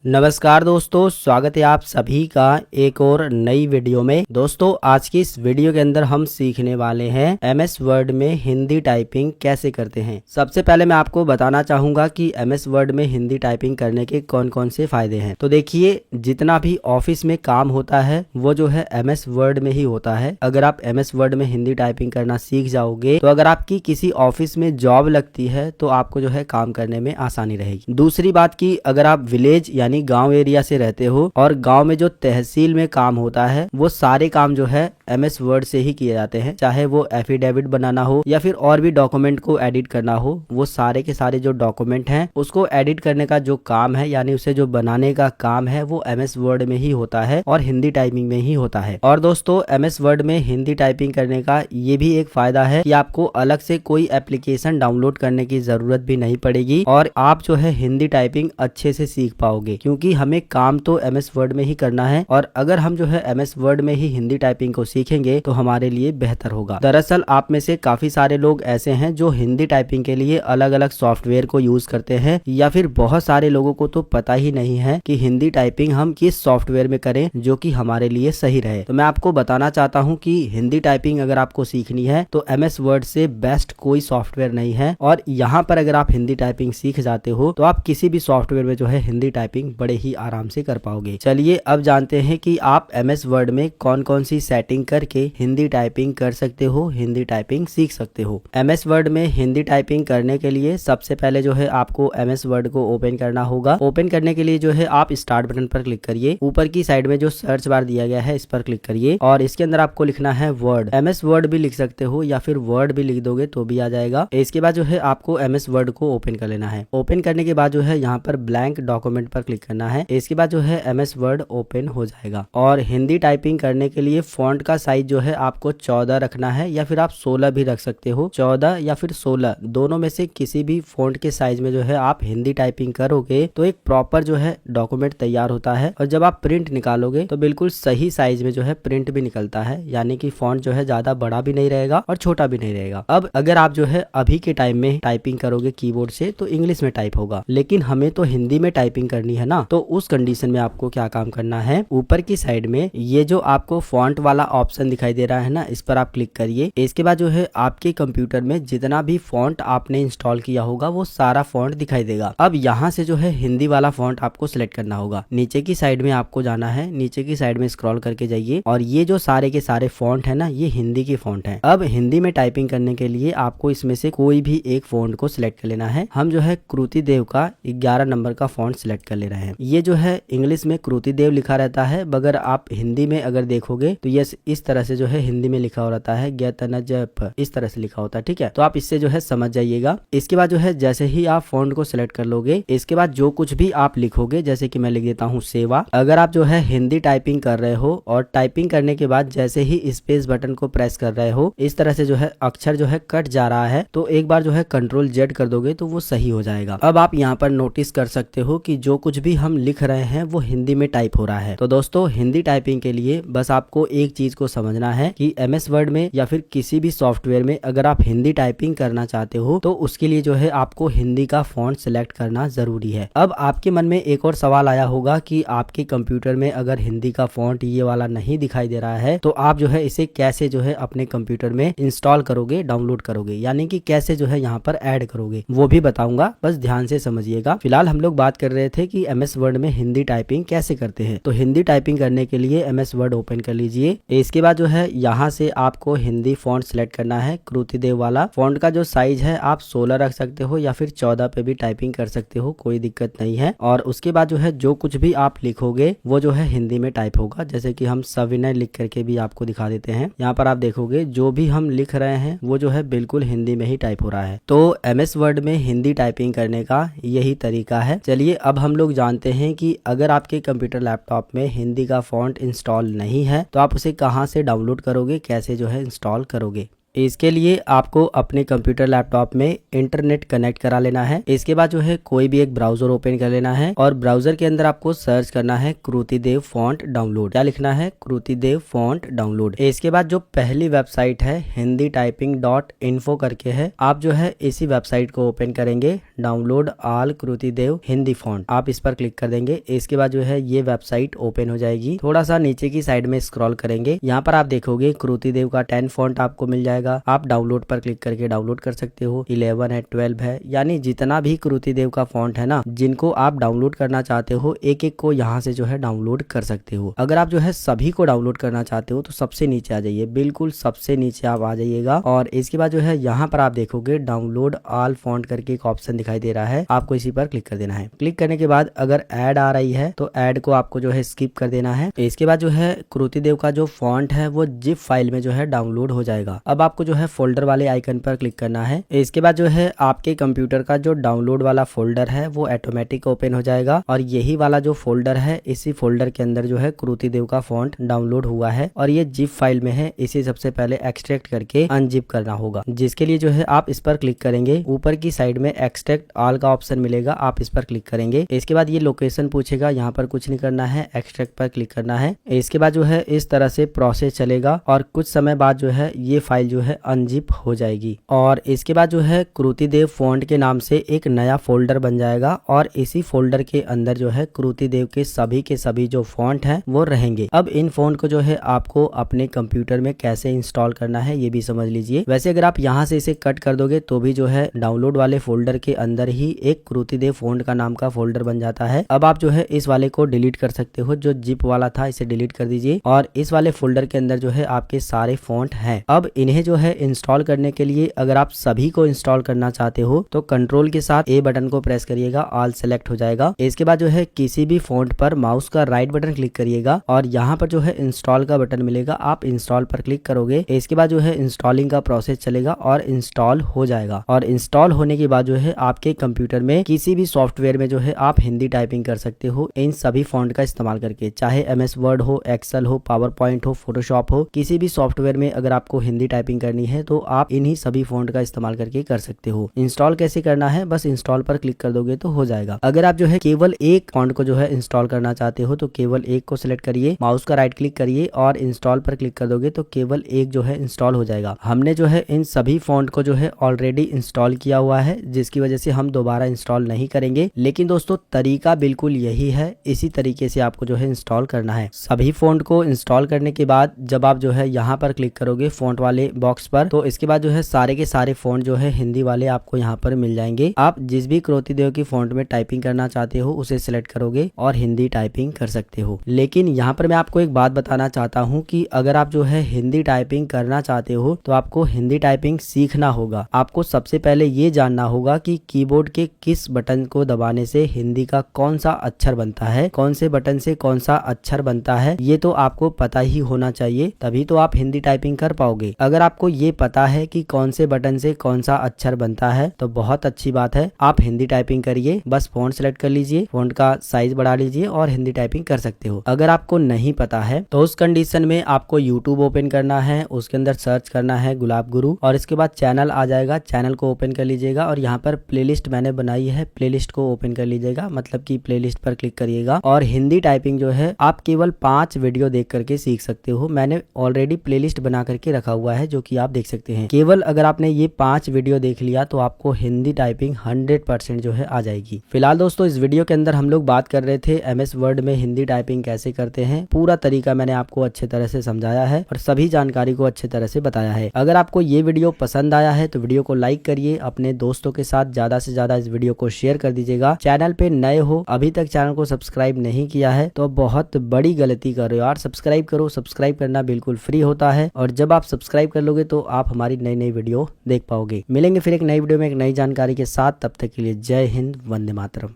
नमस्कार दोस्तों, स्वागत है आप सभी का एक और नई वीडियो में। दोस्तों आज की इस वीडियो के अंदर हम सीखने वाले हैं एमएस वर्ड में हिंदी टाइपिंग कैसे करते हैं। सबसे पहले मैं आपको बताना चाहूंगा कि एमएस वर्ड में हिंदी टाइपिंग करने के कौन कौन से फायदे हैं। तो देखिए, जितना भी ऑफिस में काम होता है वो जो है एमएस वर्ड में ही होता है। अगर आप एमएस वर्ड में हिंदी टाइपिंग करना सीख जाओगे तो अगर आपकी किसी ऑफिस में जॉब लगती है तो आपको जो है काम करने में आसानी रहेगी। दूसरी बात की, अगर आप विलेज यानी गांव एरिया से रहते हो और गांव में जो तहसील में काम होता है वो सारे काम जो है एमएस वर्ड से ही किए जाते हैं। चाहे वो एफिडेविट बनाना हो या फिर और भी डॉक्यूमेंट को एडिट करना हो, वो सारे के सारे जो डॉक्यूमेंट हैं उसको एडिट करने का जो काम है यानी उसे जो बनाने का काम है वो एमएस वर्ड में ही होता है और हिंदी टाइपिंग में ही होता है। और दोस्तों एमएस वर्ड में हिंदी टाइपिंग करने का ये भी एक फायदा है कि आपको अलग से कोई एप्लीकेशन डाउनलोड करने की जरूरत भी नहीं पड़ेगी और आप जो है हिंदी टाइपिंग अच्छे से सीख पाओगे, क्योंकि हमें काम तो एमएस वर्ड में ही करना है। और अगर हम जो है एमएस वर्ड में ही हिंदी टाइपिंग को सीखेंगे तो हमारे लिए बेहतर होगा। दरअसल आप में से काफी सारे लोग ऐसे हैं जो हिंदी टाइपिंग के लिए अलग अलग सॉफ्टवेयर को यूज करते हैं, या फिर बहुत सारे लोगों को तो पता ही नहीं है कि हिंदी टाइपिंग हम किस सॉफ्टवेयर में करें जो कि हमारे लिए सही रहे। तो मैं आपको बताना चाहता हूँ कि हिंदी टाइपिंग अगर आपको सीखनी है तो एमएस वर्ड से बेस्ट कोई सॉफ्टवेयर नहीं है। और यहाँ पर अगर आप हिंदी टाइपिंग सीख जाते हो तो आप किसी भी सॉफ्टवेयर में जो है हिंदी टाइपिंग बड़े ही आराम से कर पाओगे। चलिए अब जानते हैं कि आप एमएस वर्ड में कौन कौन सी सेटिंग करके हिंदी टाइपिंग कर सकते हो, हिंदी टाइपिंग सीख सकते हो। एमएस वर्ड में हिंदी टाइपिंग करने के लिए सबसे पहले जो है आपको एमएस वर्ड को ओपन करना होगा। ओपन करने के लिए जो है आप स्टार्ट बटन पर क्लिक करिए। ऊपर की साइड में जो सर्च बार दिया गया है इस पर क्लिक करिए और इसके अंदर आपको लिखना है वर्ड। एमएस वर्ड भी लिख सकते हो या फिर वर्ड भी लिख दोगे तो भी आ जाएगा। इसके बाद जो है आपको एमएस वर्ड को ओपन कर लेना है। ओपन करने के बाद जो है यहाँ पर ब्लैंक डॉक्यूमेंट पर क्लिक करना है। इसके बाद जो है एमएस वर्ड ओपन हो जाएगा। और हिंदी टाइपिंग करने के लिए फॉन्ट का साइज जो है आपको 14 रखना है या फिर आप 16 भी रख सकते हो। 14 या फिर 16 दोनों में से किसी भी फॉन्ट के साइज में जो है आप हिंदी टाइपिंग करोगे तो एक प्रॉपर जो है डॉक्यूमेंट तैयार होता है। और जब आप प्रिंट निकालोगे तो बिल्कुल सही साइज में जो है प्रिंट भी निकलता है, यानी कि फॉन्ट जो है ज्यादा बड़ा भी नहीं रहेगा और छोटा भी नहीं रहेगा। अब अगर आप जो है अभी के टाइम में टाइपिंग करोगे कीबोर्ड से तो इंग्लिश में टाइप होगा, लेकिन हमें तो हिंदी में टाइपिंग करनी है ना। तो उस कंडीशन में आपको क्या काम करना है, ऊपर की साइड में ये जो आपको फॉन्ट वाला ऑप्शन दिखाई दे रहा है ना, इस पर आप क्लिक करिए। इसके बाद जो है आपके कंप्यूटर में जितना भी फॉन्ट आपने इंस्टॉल किया होगा वो सारा फॉन्ट दिखाई देगा। अब यहाँ से जो है हिंदी वाला फॉन्ट आपको सिलेक्ट करना होगा। नीचे की साइड में आपको जाना है, नीचे की साइड में स्क्रॉल करके जाइए और ये जो सारे के सारे फॉन्ट है ना, ये हिंदी की फॉन्ट है। अब हिंदी में टाइपिंग करने के लिए आपको इसमें से कोई भी एक फॉन्ट को सिलेक्ट कर लेना है। हम जो है कृति देव का 11 नंबर का फॉन्ट सिलेक्ट कर ले रहे हैं। ये जो है इंग्लिश में कृति देव लिखा रहता है, मगर आप हिंदी में अगर देखोगे तो ये इस तरह से जो है हिंदी में लिखा हो रहता है, ज्ञतनजप इस तरह से लिखा होता है। ठीक है, तो आप इससे जो है समझ जाइएगा। इसके बाद जो है जैसे ही आप फॉन्ट को सिलेक्ट कर लोगे, इसके बाद जो कुछ भी आप लिखोगे, जैसे कि मैं लिख देता हूँ सेवा। अगर आप जो है हिंदी टाइपिंग कर रहे हो और टाइपिंग करने के बाद जैसे ही स्पेस बटन को प्रेस कर रहे हो, इस तरह से जो है अक्षर जो है कट जा रहा है, तो एक बार जो है कंट्रोल जेड कर दोगे तो वो सही हो जाएगा। अब आप यहाँ पर नोटिस कर सकते हो कि जो कुछ भी हम लिख रहे हैं वो हिंदी में टाइप हो रहा है। तो दोस्तों हिंदी टाइपिंग के लिए बस आपको एक चीज को समझना है कि एमएस वर्ड में या फिर किसी भी सॉफ्टवेयर में अगर आप हिंदी टाइपिंग करना चाहते हो तो उसके लिए जो है आपको हिंदी का फॉन्ट सिलेक्ट करना जरूरी है। अब आपके मन में एक और सवाल आया होगा कि आपके कंप्यूटर में अगर हिंदी का फॉन्ट ये वाला नहीं दिखाई दे रहा है तो आप जो है इसे कैसे जो है अपने कंप्यूटर में इंस्टॉल करोगे, डाउनलोड करोगे, यानी कि कैसे जो है यहाँ पर ऐड करोगे, वो भी बताऊंगा, बस ध्यान से समझिएगा। फिलहाल हम लोग बात कर रहे थे कि एमएस वर्ड में हिंदी टाइपिंग कैसे करते हैं। तो हिंदी टाइपिंग करने के लिए एमएस वर्ड ओपन कर लीजिए। इसके बाद जो है यहाँ से आपको हिंदी फॉन्ट सिलेक्ट करना है, कृति देव वाला। फॉन्ट का जो साइज है आप 16 रख सकते हो या फिर 14 पे भी टाइपिंग कर सकते हो, कोई दिक्कत नहीं है। और उसके बाद जो है जो कुछ भी आप लिखोगे वो जो है हिंदी में टाइप होगा। जैसे कि हम सविनय लिख करके भी आपको दिखा देते हैं। यहाँ पर आप देखोगे जो भी हम लिख रहे हैं वो जो है बिल्कुल हिंदी में ही टाइप हो रहा है। तो एमएस वर्ड में हिंदी टाइपिंग करने का यही तरीका है। चलिए अब हम लोग जानते हैं कि अगर आपके कंप्यूटर लैपटॉप में हिंदी का फॉन्ट इंस्टॉल नहीं है तो आप उसे कहाँ से डाउनलोड करोगे, कैसे जो है इंस्टॉल करोगे। इसके लिए आपको अपने कंप्यूटर लैपटॉप में इंटरनेट कनेक्ट करा लेना है। इसके बाद जो है कोई भी एक ब्राउजर ओपन कर लेना है और ब्राउजर के अंदर आपको सर्च करना है कृतिदेव फॉन्ट डाउनलोड। क्या लिखना है? Kruti Dev font download. इसके बाद जो पहली वेबसाइट है hindityping.info करके है, आप जो है इसी वेबसाइट को ओपन करेंगे। Download all Kruti Dev Hindi font, आप इस पर क्लिक कर देंगे। इसके बाद जो है ये वेबसाइट ओपन हो जाएगी। थोड़ा सा नीचे की साइड में स्क्रॉल करेंगे, यहाँ पर आप देखोगे कृतिदेव का 10 फॉन्ट आपको मिल जाएगा। आप डाउनलोड पर क्लिक करके डाउनलोड कर सकते हो। 11 है, 12 है, यानी जितना भी कृतिदेव का फॉन्ट है ना, जिनको आप डाउनलोड करना चाहते हो, एक एक को यहाँ से जो है डाउनलोड कर सकते हो। अगर आप जो है सभी को डाउनलोड करना चाहते हो तो सबसे नीचे आ जाइए, बिल्कुल सबसे नीचे आप आ जाइएगा और इसके बाद जो है यहाँ पर आप देखोगे डाउनलोड ऑल फॉन्ट करके एक ऑप्शन दिखाई दे रहा है, आपको इसी पर क्लिक कर देना है। क्लिक करने के बाद अगर ऐड आ रही है तो ऐड को आपको जो है स्किप कर देना है। इसके बाद जो है कृतिदेव का जो फॉन्ट है वो जिप फाइल में जो है डाउनलोड हो जाएगा। अब आपको जो है फोल्डर वाले आइकन पर क्लिक करना है। इसके बाद जो है आपके कंप्यूटर का जो डाउनलोड वाला फोल्डर है वो ऑटोमेटिक ओपन हो जाएगा और यही वाला जो फोल्डर है, इसी फोल्डर के अंदर जो है कृतिदेव का फॉन्ट डाउनलोड हुआ है और ये जिप फाइल में है। इसे सबसे पहले एक्सट्रैक्ट करके अनजिप करना होगा, जिसके लिए जो है आप इस पर क्लिक करेंगे। ऊपर की साइड में एक्सट्रैक्ट ऑल का ऑप्शन मिलेगा, आप इस पर क्लिक करेंगे। इसके बाद ये लोकेशन पूछेगा, यहाँ पर कुछ नहीं करना है, एक्सट्रैक्ट पर क्लिक करना है। इसके बाद जो है इस तरह से प्रोसेस चलेगा और कुछ समय बाद जो है ये फाइल जो है अनजिप हो जाएगी और इसके बाद जो है कृतिदेव फॉन्ट के नाम से एक नया फोल्डर बन जाएगा और इसी फोल्डर के अंदर जो है कृतिदेव के सभी जो फॉन्ट हैं वो रहेंगे। अब इन फॉन्ट को जो है आपको अपने कंप्यूटर में कैसे इंस्टॉल करना है ये भी समझ लीजिए। वैसे अगर आप यहाँ से इसे कट कर दोगे तो भी जो है डाउनलोड वाले फोल्डर के अंदर ही एक कृतिदेव फॉन्ट का नाम का फोल्डर बन जाता है। अब आप जो है इस वाले को डिलीट कर सकते हो, जो जिप वाला था इसे डिलीट कर दीजिए और इस वाले फोल्डर के अंदर जो है आपके सारे फॉन्ट हैं। अब इन्हें जो है इंस्टॉल करने के लिए अगर आप सभी को इंस्टॉल करना चाहते हो तो कंट्रोल के साथ ए बटन को प्रेस करिएगा, ऑल सेलेक्ट हो जाएगा। इसके बाद जो है किसी भी फॉन्ट पर माउस का राइट बटन क्लिक करिएगा और यहाँ पर जो है इंस्टॉल का बटन मिलेगा, आप इंस्टॉल पर क्लिक करोगे। इसके बाद जो है इंस्टॉलिंग का प्रोसेस चलेगा और इंस्टॉल हो जाएगा और इंस्टॉल होने के बाद जो है आपके कंप्यूटर में किसी भी सॉफ्टवेयर में जो है आप हिंदी टाइपिंग कर सकते हो इन सभी फॉन्ट का इस्तेमाल करके, चाहे MS वर्ड हो, एक्सेल हो, पावर पॉइंट हो, फोटोशॉप हो, किसी भी सॉफ्टवेयर में अगर आपको हिंदी टाइपिंग करनी है तो आप इन्हीं सभी फॉन्ट का इस्तेमाल करके कर सकते हो। इंस्टॉल कैसे करना है, बस इंस्टॉल पर क्लिक कर दोगे तो हो जाएगा। अगर आप जो है केवल एक फॉन्ट को जो है इंस्टॉल करना चाहते हो तो केवल एक को सिलेक्ट करिए, माउस का राइट क्लिक करिए और इंस्टॉल पर क्लिक कर दोगे तो केवल एक जो है इंस्टॉल हो जाएगा। हमने जो है इन सभी फॉन्ट को जो है ऑलरेडी इंस्टॉल किया हुआ है, जिसकी वजह से हम दोबारा इंस्टॉल नहीं करेंगे। लेकिन दोस्तों तरीका बिल्कुल यही है, इसी तरीके से आपको जो है इंस्टॉल करना है। सभी फॉन्ट को इंस्टॉल करने के बाद जब आप जो है यहाँ पर क्लिक करोगे फॉन्ट वाले बॉक्स पर, तो इसके बाद जो है सारे के सारे फॉन्ट जो है हिंदी वाले आपको यहाँ पर मिल जाएंगे। आप जिस भी कृतिदेव की फॉन्ट में टाइपिंग करना चाहते हो उसे सिलेक्ट करोगे और हिंदी टाइपिंग कर सकते हो। लेकिन यहाँ पर मैं आपको एक बात बताना चाहता हूँ कि अगर आप जो है हिंदी टाइपिंग करना चाहते हो तो आपको हिंदी टाइपिंग सीखना होगा। आपको सबसे पहले ये जानना होगा कि कीबोर्ड के किस बटन को दबाने से हिंदी का कौन सा अक्षर बनता है, कौन से बटन से कौन सा अक्षर बनता है, ये तो आपको पता ही होना चाहिए, तभी तो आप हिंदी टाइपिंग कर पाओगे। अगर आपको ये पता है कि कौन से बटन से कौन सा अक्षर बनता है तो बहुत अच्छी बात है, आप हिंदी टाइपिंग करिए। बस फॉन्ट सेलेक्ट कर लीजिए, फॉन्ट का साइज बढ़ा लीजिए और हिंदी टाइपिंग कर सकते हो। अगर आपको नहीं पता है तो उस कंडीशन में आपको यूट्यूब ओपन करना है, उसके अंदर सर्च करना है गुलाब गुरु और इसके बाद चैनल आ जाएगा, चैनल को ओपन कर लीजिएगा और यहाँ पर प्लेलिस्ट मैंने बनाई है, प्लेलिस्ट को ओपन कर लीजिएगा, मतलब कि प्लेलिस्ट पर क्लिक करिएगा और हिंदी टाइपिंग जो है आप केवल 5 वीडियो देख करके सीख सकते हो। मैंने ऑलरेडी प्लेलिस्ट बना करके रखा हुआ है जो कि आप देख सकते हैं। केवल अगर आपने ये 5 वीडियो देख लिया तो आपको हिंदी टाइपिंग 100% जो है आ जाएगी। फिलहाल दोस्तों इस वीडियो के अंदर हम लोग बात कर रहे थे MS वर्ड में हिंदी टाइपिंग कैसे करते हैं। पूरा तरीका मैंने आपको अच्छे तरह से समझाया है और सभी जानकारी को अच्छे तरह से बताया है। अगर आपको ये वीडियो पसंद आया है तो वीडियो को लाइक करिए, अपने दोस्तों के साथ ज्यादा से ज्यादा इस वीडियो को शेयर कर दीजिएगा। चैनल पे नए हो, अभी तक चैनल को सब्सक्राइब नहीं किया है तो बहुत बड़ी गलती कर रहे हो यार, सब्सक्राइब करो। सब्सक्राइब करना बिल्कुल फ्री होता है और जब आप सब्सक्राइब कर लोगे तो आप हमारी नई नई वीडियो देख पाओगे। मिलेंगे फिर एक नई वीडियो में एक नई जानकारी के साथ, तब तक के लिए जय हिंद, वंदे मातरम।